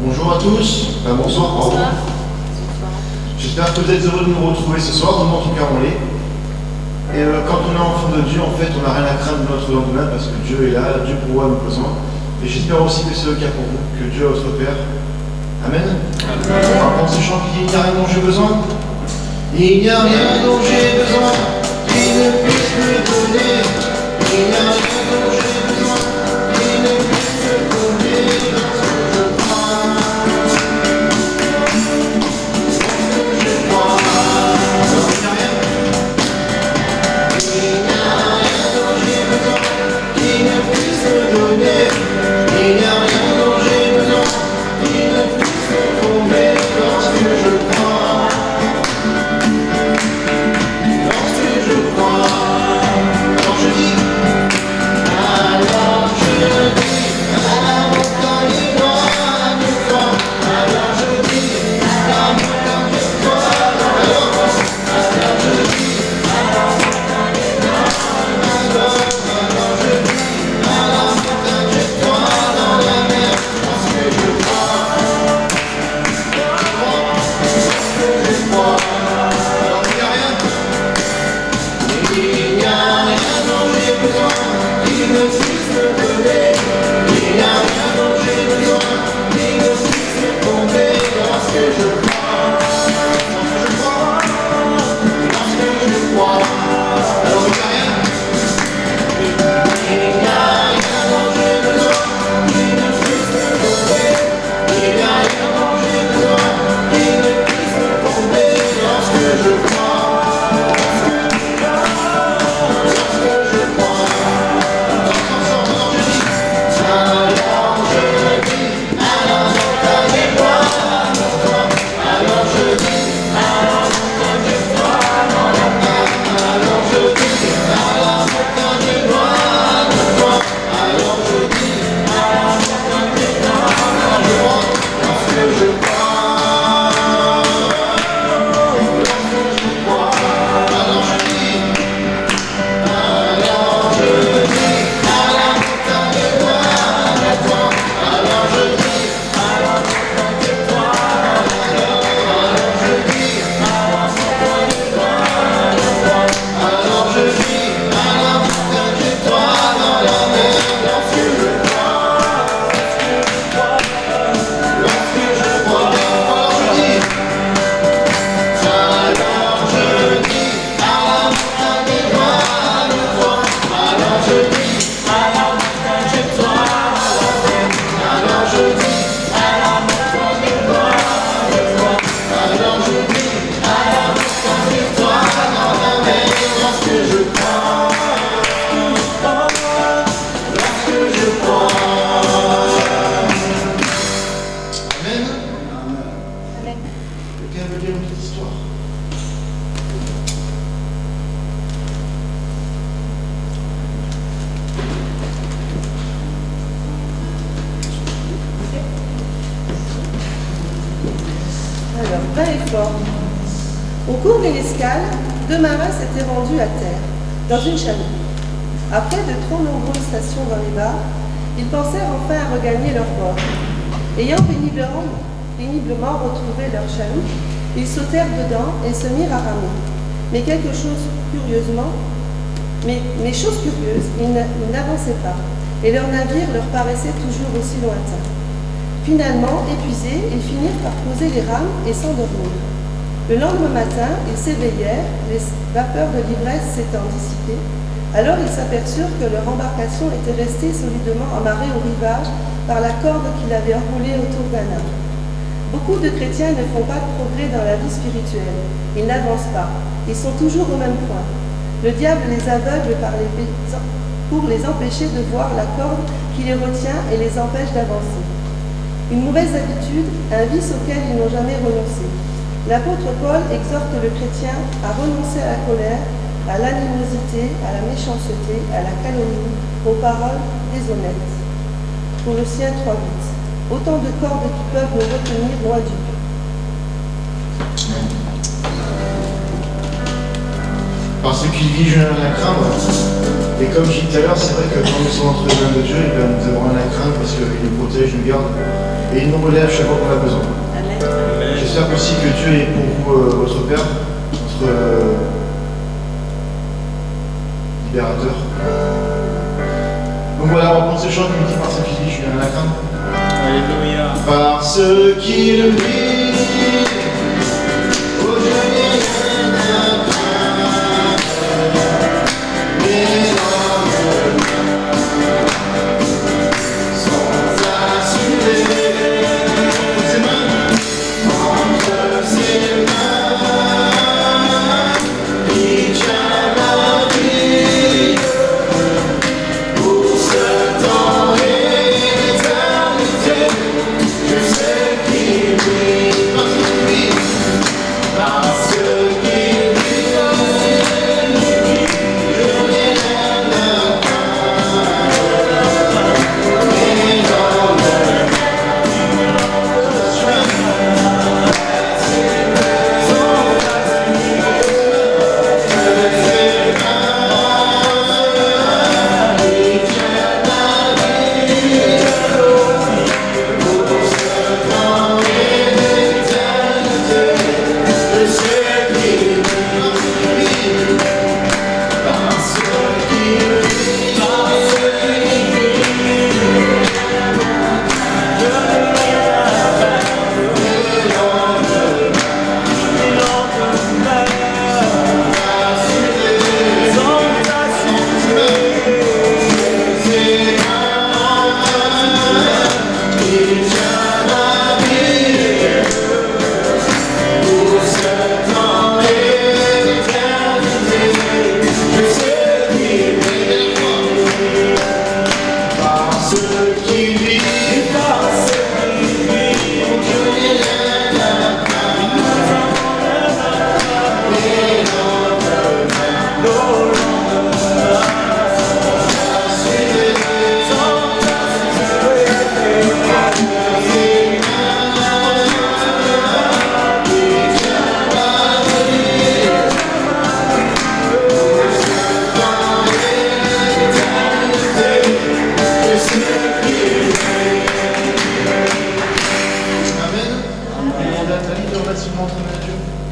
Bonjour à tous, bonsoir, pardon. J'espère que vous êtes heureux de nous retrouver ce soir, nous en tout cas on l'est. Et quand on est enfant de Dieu, en fait, on n'a rien à craindre de notre lendemain parce que Dieu est là, Dieu pourvoit nos besoins. Et j'espère aussi que c'est le cas pour vous, que Dieu est votre Père. Amen. On va prendre ce chant qui dit il n'y a rien dont j'ai besoin. Il n'y a rien dont j'ai besoin qui ne puisse me donner. Il n'y a rien dont j'ai besoin qui ne puisse me donner lorsque je crois. Lorsque je crois. Alors, il n'y a rien. Il n'y a rien dont j'ai besoin qui ne puisse me donner. Il n'y a rien dont j'ai besoin qui ne puisse me tomber lorsque je crois. Au cours d'une escale, deux marins s'étaient rendus à terre, dans une chaloupe. Après de trop nombreuses stations dans les bars, ils pensèrent enfin à regagner leur bord. Ayant péniblement retrouvé leur chaloupe, ils sautèrent dedans et se mirent à ramer. Mais chose curieuse, ils n'avançaient pas, et leur navire leur paraissait toujours aussi lointain. Finalement, épuisés, ils finirent par poser les rames et s'endormir. Le lendemain matin, ils s'éveillèrent, les vapeurs de l'ivresse s'étant dissipées. Alors ils s'aperçurent que leur embarcation était restée solidement amarrée au rivage par la corde qui l'avait enroulée autour d'un arc. Beaucoup de chrétiens ne font pas de progrès dans la vie spirituelle. Ils n'avancent pas. Ils sont toujours au même point. Le diable les aveugle pour les empêcher de voir la corde qui les retient et les empêche d'avancer. Une mauvaise habitude, un vice auquel ils n'ont jamais renoncé. L'apôtre Paul exhorte le chrétien à renoncer à la colère, à l'animosité, à la méchanceté, à la calomnie, aux paroles déshonnêtes. Colossiens 3:8. Autant de cordes qui peuvent nous retenir loin du but. Parce qu'il dit, je n'ai rien à craindre. Et comme je disais tout à l'heure, c'est vrai que quand nous sommes entre les mains de Dieu, nous avons rien à craindre parce qu'il nous protège, nous garde. et il nous relève chaque fois qu'on a besoin. Amen. J'espère aussi que Dieu est pour vous votre Père, votre libérateur. Donc voilà, on va prendre ce chant qui me dit par ce qu'il dit, je viens à la crainte. Alléluia. Parce qu'il vit, oh je viens à la crainte, mes hommes sont assurés. Entre ses mains, il tient la vie pour ce temps et l'éternité. Je sais qu'il vit, parce qu'il vit, je n'ai rien à craindre, mais dans le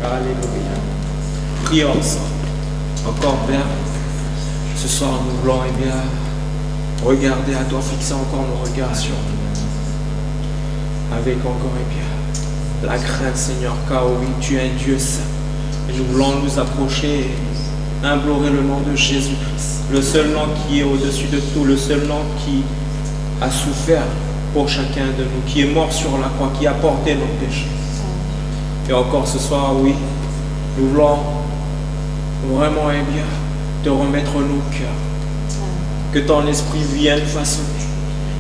Alléluia. Prions ensemble. Encore Père, ce soir nous voulons bien regarder à toi, fixer encore nos regards sur nous. Avec encore bien la crainte, Seigneur, car oui, tu es un Dieu saint. Et nous voulons nous approcher et implorer le nom de Jésus-Christ, le seul nom qui est au-dessus de tout, le seul nom qui a souffert pour chacun de nous, qui est mort sur la croix, qui a porté nos péchés. Et encore ce soir, oui, nous voulons vraiment et bien te remettre nos cœurs. Que ton esprit vienne façonner.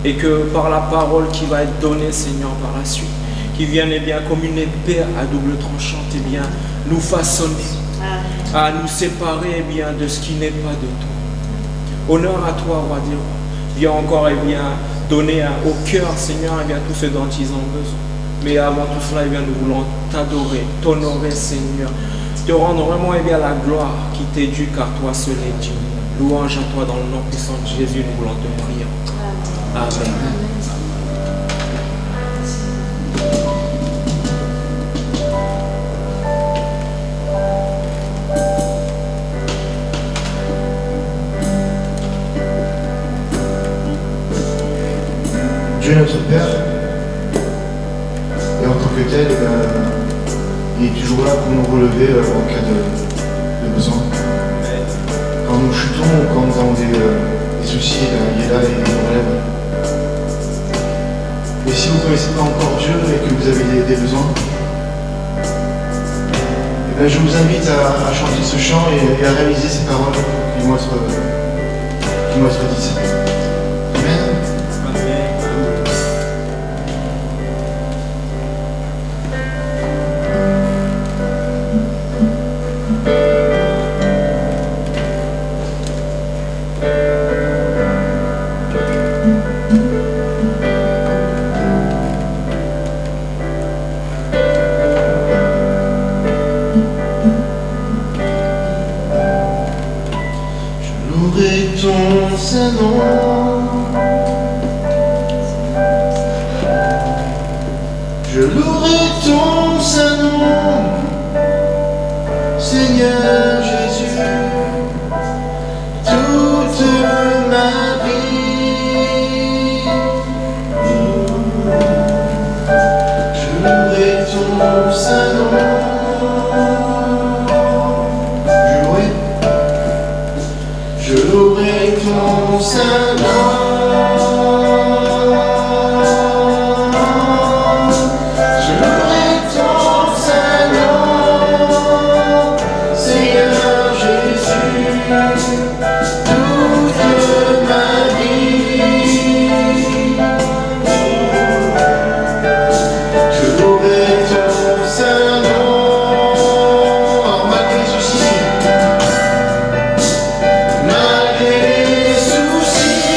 Et que par la parole qui va être donnée, Seigneur, par la suite, qui vienne et bien comme une épée à double tranchante, et bien nous façonner, à nous séparer et bien de ce qui n'est pas de toi. Honneur à toi, roi des rois. Viens encore et bien donner au cœur, Seigneur, et bien tout ce dont ils ont besoin. Mais avant tout cela, eh bien, nous voulons t'adorer, t'honorer, Seigneur, te rendre vraiment eh bien, la gloire qui t'est due, car toi seul est Dieu. Louange à toi dans le nom puissant de Jésus, nous voulons te prier. Amen. Dieu notre Père, et en tant que tel, il est toujours là pour nous relever en cas de besoin. Quand nous chutons ou quand nous avons des soucis, il est là et il nous relève. Et si vous ne connaissez pas encore Dieu et que vous avez des besoins, je vous invite à chanter ce chant et à réaliser ces paroles qui vont être dites. Amen. Ton Saint-Nom. Je louerai ton saint nom, Seigneur Jésus, toute ma vie. Je louerai ton saint nom. Je louerai ton saint nom. Je louerai ton saint nom, Seigneur Jésus, toute ma vie. Je louerai ton saint nom, malgré les soucis. Malgré les soucis,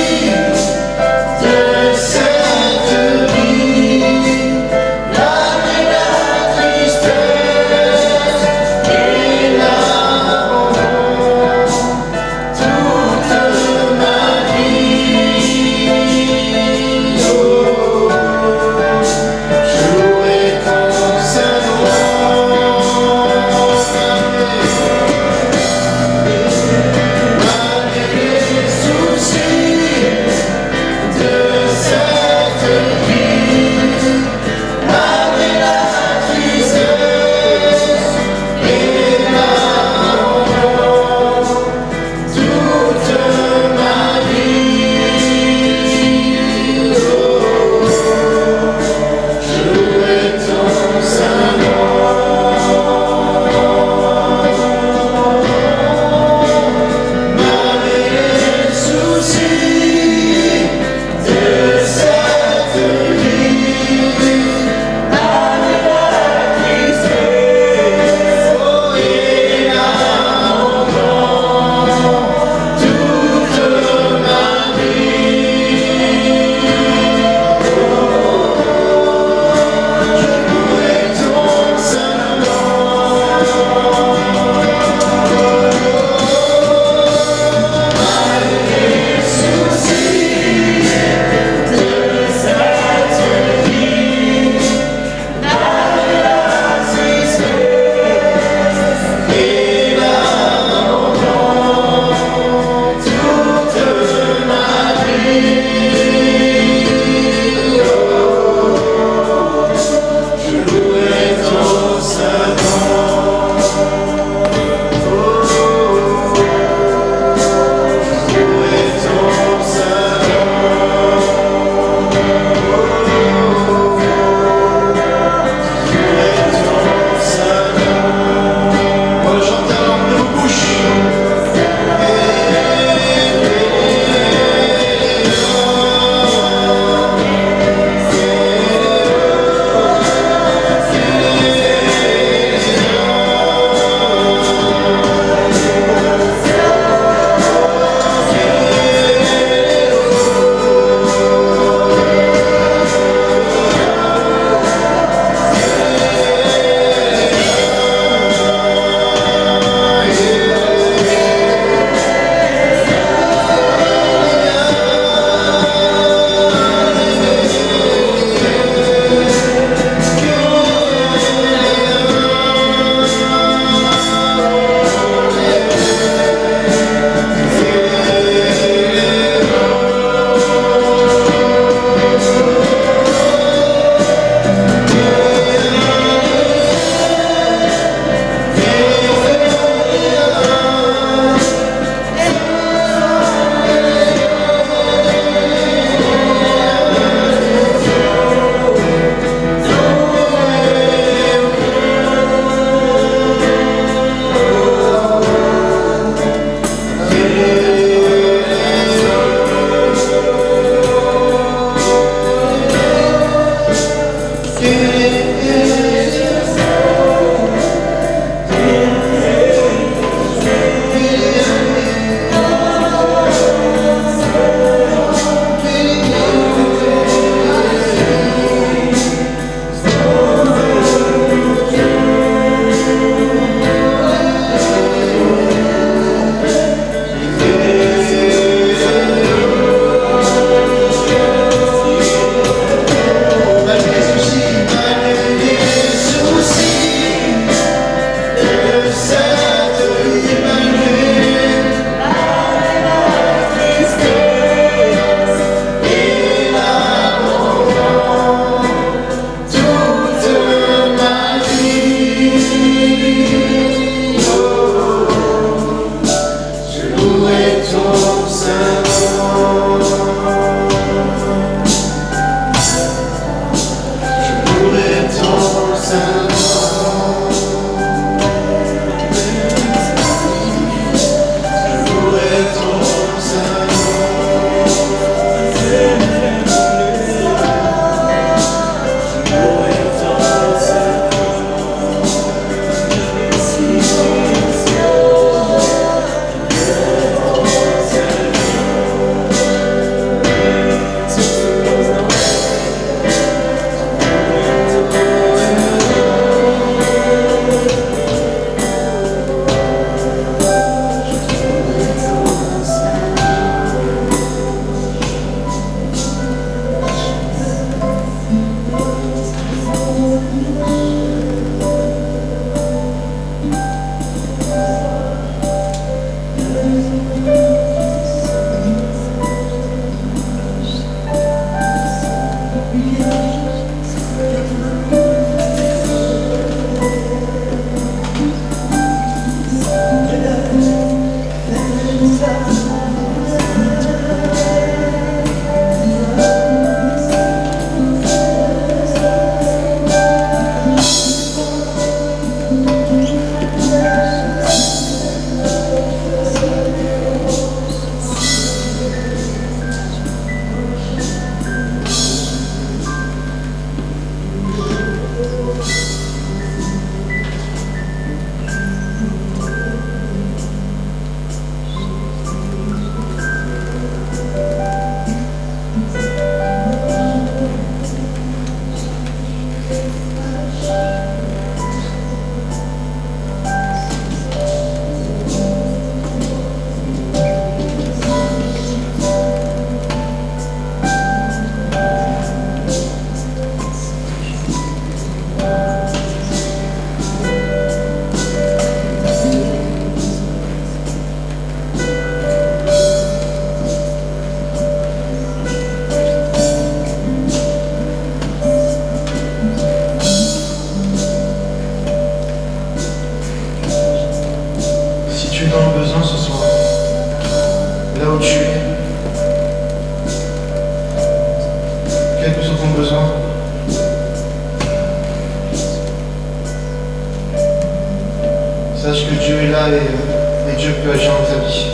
Sache que Dieu est là et Dieu peut agir dans ta vie.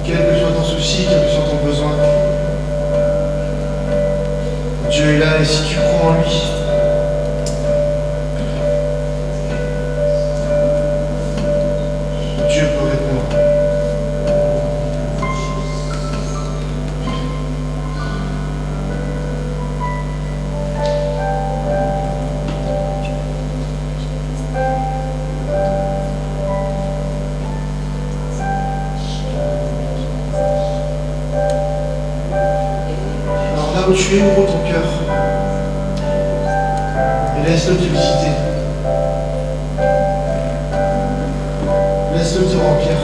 Quel que soit ton souci, quel que soit ton besoin, Dieu est là et si tu crois en lui, Dieu peut répondre. Où tu es, ouvre ton cœur et laisse-le te visiter. Laisse-le te remplir.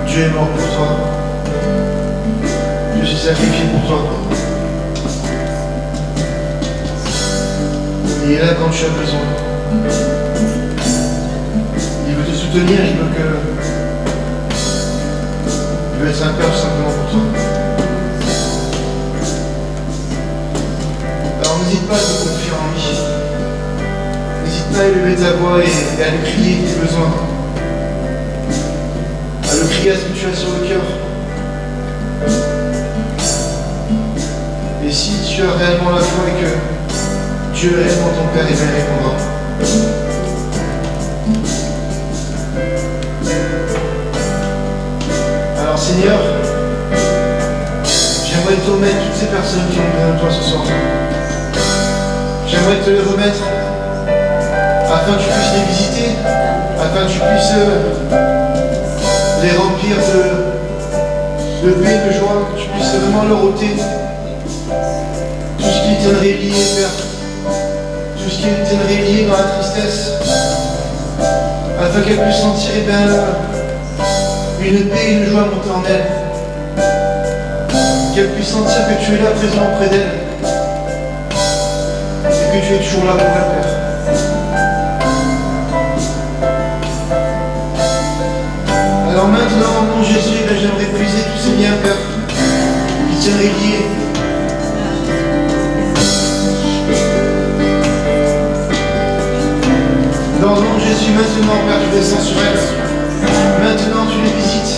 Dieu est mort pour toi. Je suis sacrifié pour toi. Il est là quand tu as besoin. Il veut te soutenir, il veut être un père tout simplement pour toi. Alors n'hésite pas à te confier en lui. N'hésite pas à élever ta voix et à lui crier tes besoins. À le crier à ce que tu as sur le cœur. Et si tu as réellement la foi et que Dieu est réellement ton Père, il répondra. Alors Seigneur, j'aimerais te remettre toutes ces personnes qui ont besoin de toi ce soir. J'aimerais te les remettre afin que tu puisses les visiter, afin que tu puisses les remplir de paix, de joie, que tu puisses vraiment leur ôter tout ce qui t'aimerait lié, Père, tout ce qui t'aimerait lié dans la tristesse, afin qu'elle puisse sentir une paix et une joie monter en elle. Qu'elle puisse sentir que tu es là présent auprès d'elle et que tu es toujours là pour elle, Père. Alors maintenant, mon Jésus, j'aimerais puiser tous ces liens, Père, qui tiendraient liés. Dans le nom de Jésus, maintenant, Père, tu descends sur elle. Maintenant, tu les visites.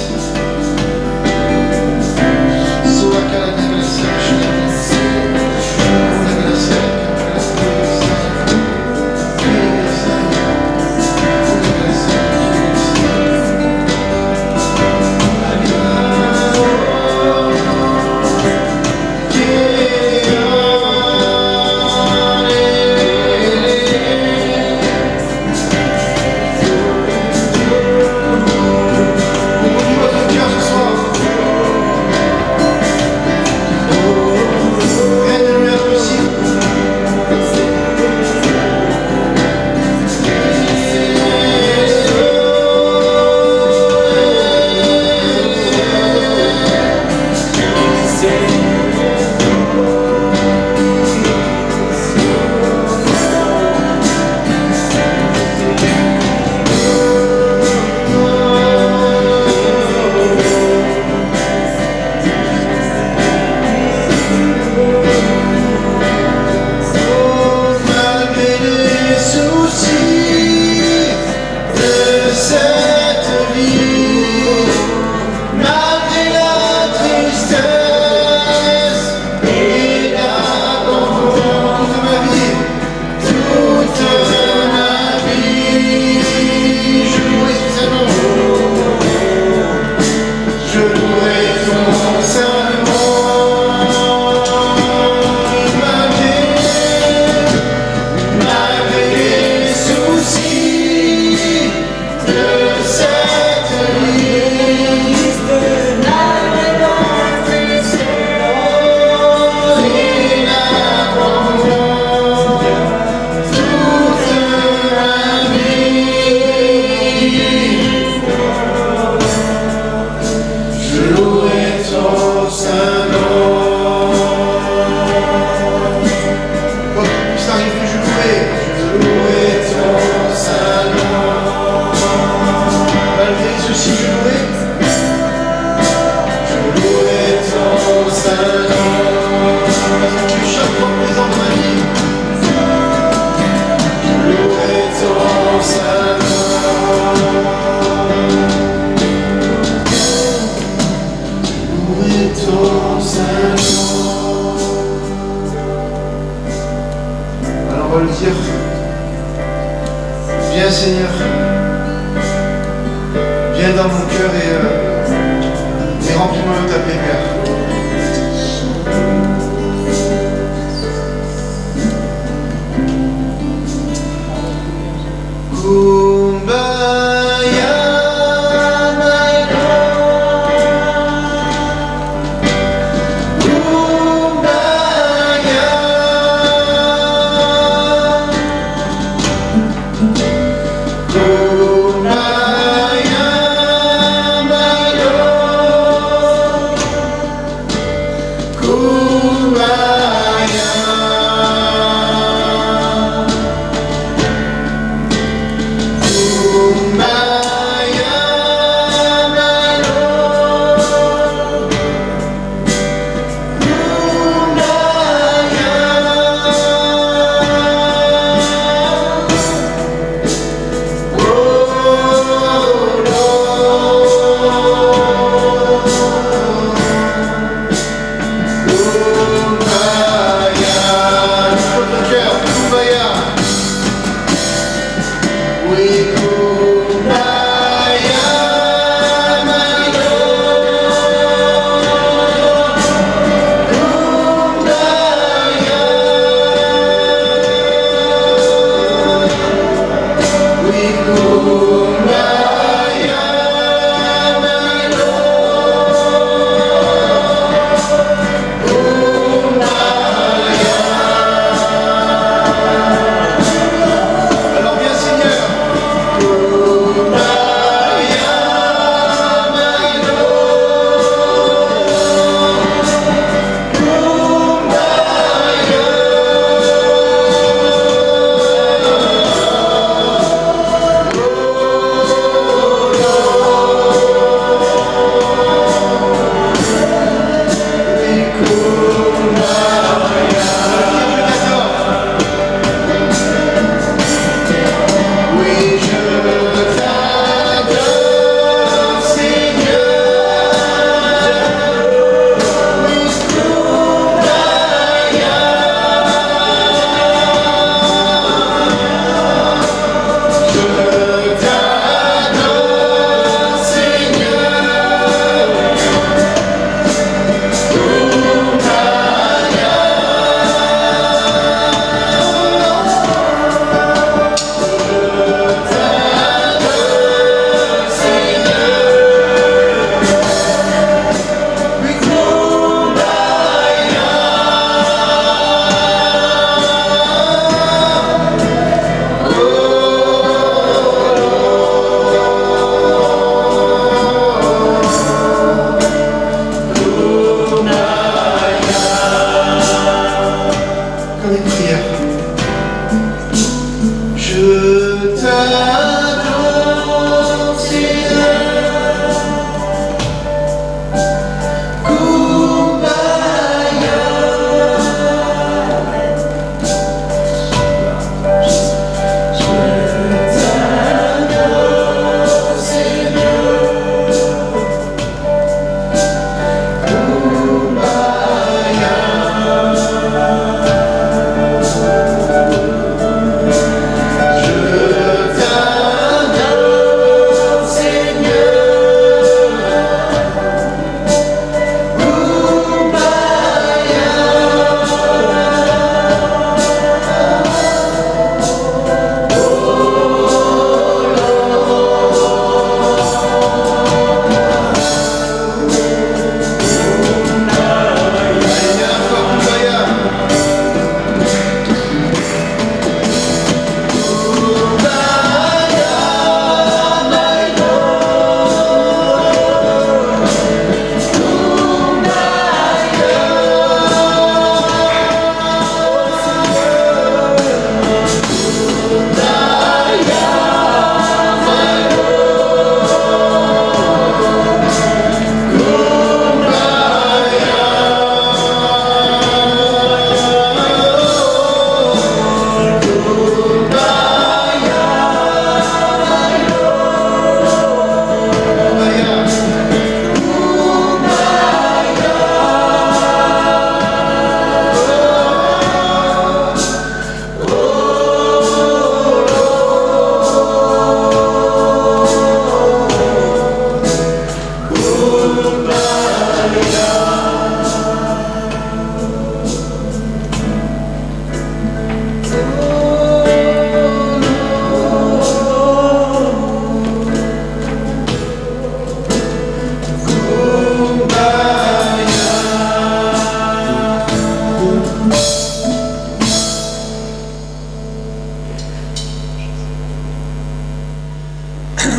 Viens Seigneur, viens dans mon cœur et remplis-moi de ta paix, Père. Kumbaya, my Lord. Kumbaya. Kumbaya, my Lord. Kumbaya. Alors bien Seigneur,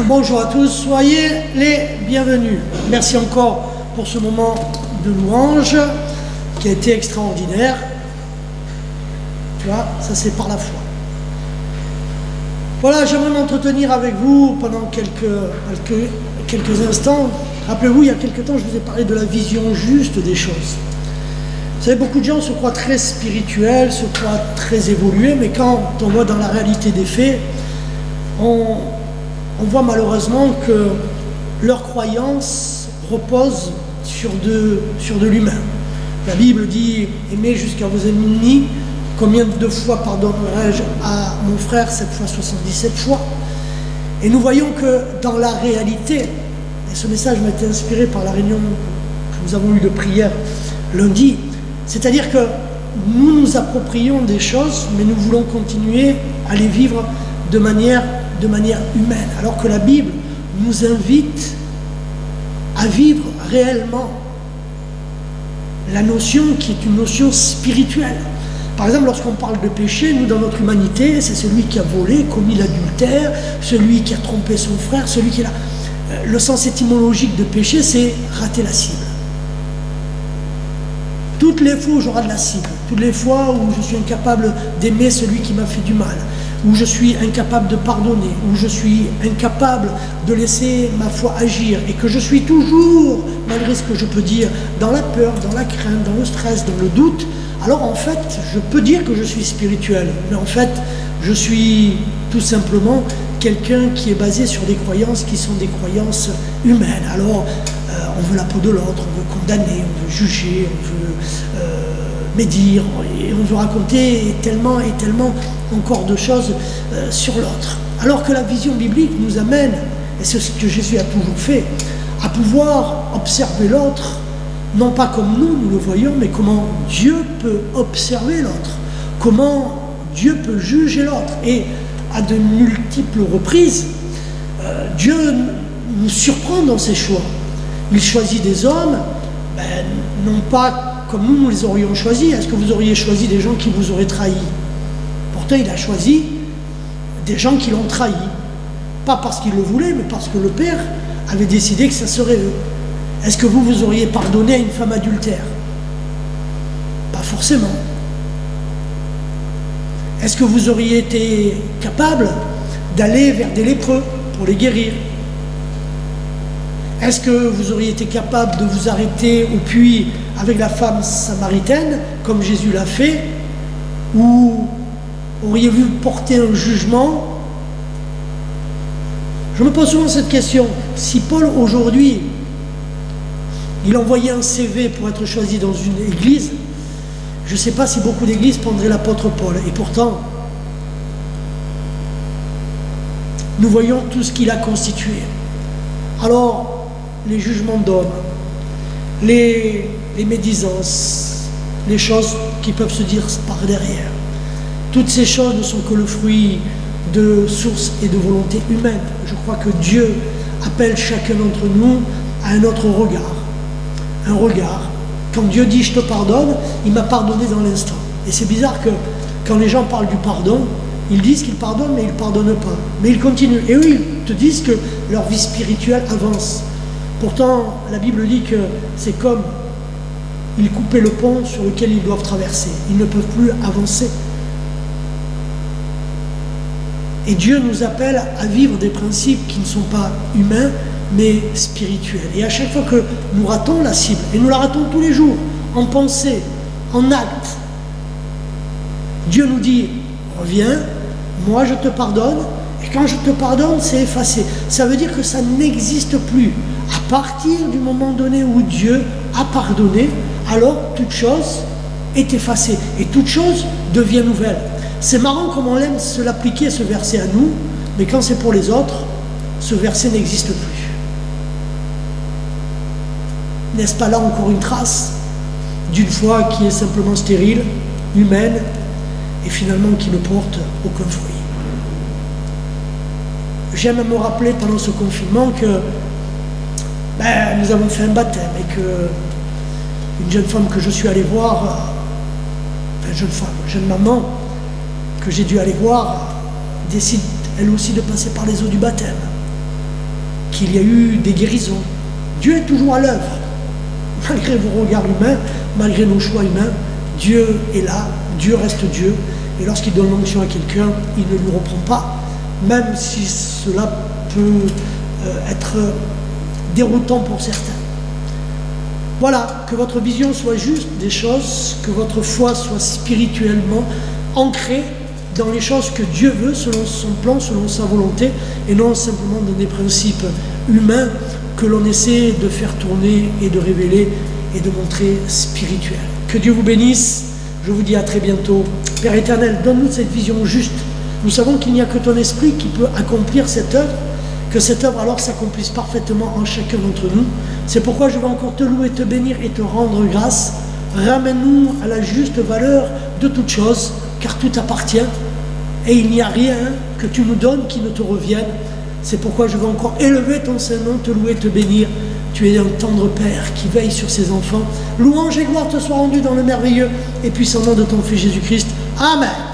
Bonjour à tous, soyez les bienvenus. Merci encore pour ce moment de louange qui a été extraordinaire. Tu vois, ça c'est par la foi. Voilà, j'aimerais m'entretenir avec vous pendant quelques instants. Rappelez-vous, il y a quelques temps, je vous ai parlé de la vision juste des choses. Vous savez, beaucoup de gens se croient très spirituels, se croient très évolués, mais quand on voit dans la réalité des faits, on voit malheureusement que leur croyance repose sur de l'humain. La Bible dit « Aimez jusqu'à vos ennemis ». Combien de fois pardonnerai-je à mon frère? 7 fois, 77 fois. Et nous voyons que dans la réalité, et ce message m'a été inspiré par la réunion que nous avons eue de prière lundi, c'est-à-dire que nous nous approprions des choses, mais nous voulons continuer à les vivre de manière humaine, alors que la Bible nous invite à vivre réellement la notion qui est une notion spirituelle. Par exemple, lorsqu'on parle de péché, nous, dans notre humanité, c'est celui qui a volé, commis l'adultère, celui qui a trompé son frère, celui qui a... Le sens étymologique de péché, c'est rater la cible. Toutes les fois où j'aurai de la cible, toutes les fois où je suis incapable d'aimer celui qui m'a fait du mal, où je suis incapable de pardonner, où je suis incapable de laisser ma foi agir, et que je suis toujours, malgré ce que je peux dire, dans la peur, dans la crainte, dans le stress, dans le doute, alors en fait, je peux dire que je suis spirituel, mais en fait, je suis tout simplement quelqu'un qui est basé sur des croyances qui sont des croyances humaines. Alors, on veut la peau de l'autre, on veut condamner, on veut juger, on veut médire, et on veut raconter tellement encore de choses sur l'autre. Alors que la vision biblique nous amène, et c'est ce que Jésus a toujours fait, à pouvoir observer l'autre, non pas comme nous le voyons, mais comment Dieu peut observer l'autre, comment Dieu peut juger l'autre. Et à de multiples reprises, Dieu nous surprend dans ses choix. Il choisit des hommes, non pas comme nous les aurions choisis. Est-ce que vous auriez choisi des gens qui vous auraient trahi? Pourtant, il a choisi des gens qui l'ont trahi. Pas parce qu'il le voulait, mais parce que le Père avait décidé que ça serait eux. Est-ce que vous auriez pardonné à une femme adultère? Pas forcément. Est-ce que vous auriez été capable d'aller vers des lépreux pour les guérir? Est-ce que vous auriez été capable de vous arrêter au puits avec la femme samaritaine, comme Jésus l'a fait, ou auriez-vous porté un jugement? Je me pose souvent cette question. Si Paul, aujourd'hui, il envoyait un CV pour être choisi dans une église, je ne sais pas si beaucoup d'églises prendraient l'apôtre Paul. Et pourtant, nous voyons tout ce qu'il a constitué. Alors, les jugements d'hommes, les médisances, les choses qui peuvent se dire par derrière, toutes ces choses ne sont que le fruit de sources et de volonté humaine. Je crois que Dieu appelle chacun d'entre nous à un autre regard. Un regard. Quand Dieu dit « je te pardonne », il m'a pardonné dans l'instant. Et c'est bizarre que quand les gens parlent du pardon, ils disent qu'ils pardonnent, mais ils ne pardonnent pas. Mais ils continuent. Et eux, ils te disent que leur vie spirituelle avance. Pourtant, la Bible dit que c'est comme ils coupaient le pont sur lequel ils doivent traverser. Ils ne peuvent plus avancer. Et Dieu nous appelle à vivre des principes qui ne sont pas humains, mais spirituels. Et à chaque fois que nous ratons la cible, et nous la ratons tous les jours, en pensée, en acte, Dieu nous dit, reviens, moi je te pardonne, et quand je te pardonne, c'est effacé. Ça veut dire que ça n'existe plus. À partir du moment donné où Dieu a pardonné, alors toute chose est effacée, et toute chose devient nouvelle. C'est marrant comme on aime se l'appliquer, ce verset à nous, mais quand c'est pour les autres, ce verset n'existe plus. N'est-ce pas là encore une trace d'une foi qui est simplement stérile, humaine, et finalement qui ne porte aucun fruit? J'aime me rappeler pendant ce confinement que nous avons fait un baptême et que une jeune femme que je suis allé voir, jeune maman, que j'ai dû aller voir, décide elle aussi de passer par les eaux du baptême. qu'il y a eu des guérisons. Dieu est toujours à l'œuvre. Malgré vos regards humains, malgré nos choix humains, Dieu est là, Dieu reste Dieu. Et lorsqu'il donne l'onction à quelqu'un, il ne lui reprend pas, même si cela peut être déroutant pour certains. Voilà, que votre vision soit juste des choses, que votre foi soit spirituellement ancrée dans les choses que Dieu veut, selon son plan, selon sa volonté, et non simplement dans des principes humains que l'on essaie de faire tourner et de révéler et de montrer spirituels. Que Dieu vous bénisse, je vous dis à très bientôt. Père éternel, donne-nous cette vision juste. Nous savons qu'il n'y a que ton esprit qui peut accomplir cette œuvre, que cette œuvre alors s'accomplisse parfaitement en chacun d'entre nous. C'est pourquoi je vais encore te louer, te bénir et te rendre grâce. Ramène-nous à la juste valeur de toutes choses, car tout appartient, et il n'y a rien que tu nous donnes qui ne te revienne. C'est pourquoi je vais encore élever ton Saint-Nom, te louer, te bénir. Tu es un tendre Père qui veille sur ses enfants. Louange et gloire te soient rendues dans le merveilleux et puissant nom de ton Fils Jésus-Christ. Amen.